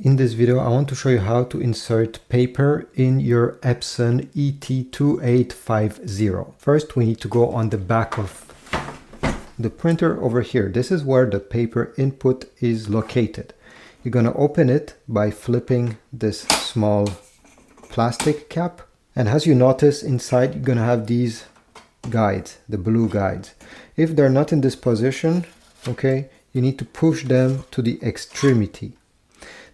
In this video, I want to show you how to insert paper in your Epson ET-2850. First, we need to go on the back of the printer over here. This is where the paper input is located. You're going to open it by flipping this small plastic cap. And as you notice, inside you're going to have these guides, the blue guides. If they're not in this position, okay, you need to push them to the extremity.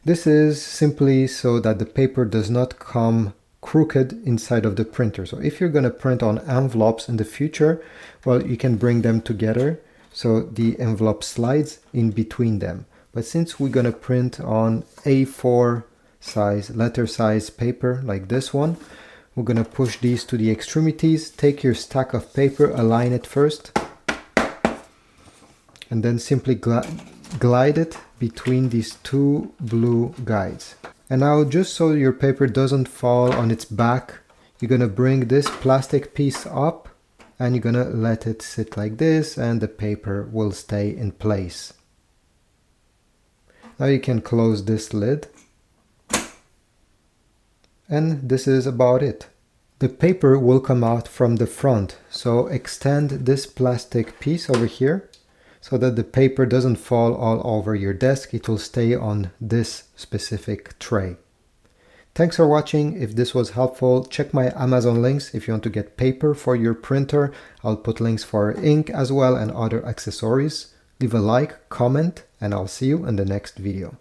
This is simply so that the paper does not come crooked inside of the printer. So if you're going to print on envelopes in the future, well, you can bring them together so the envelope slides in between them. But since we're going to print on A4 size, letter size paper like this one, we're going to push these to the extremities. Take your stack of paper, align it first, and then simply glide it between these two blue guides. And now, just so your paper doesn't fall on its back, you're going to bring this plastic piece up and you're going to let it sit like this, and the paper will stay in place. Now you can close this lid, and this is about it. The paper will come out from the front, so extend this plastic piece over here so that the paper doesn't fall all over your desk. It will stay on this specific tray. Thanks for watching. If this was helpful, check my Amazon links if you want to get paper for your printer. I'll put links for ink as well and other accessories. Leave a like, comment, and I'll see you in the next video.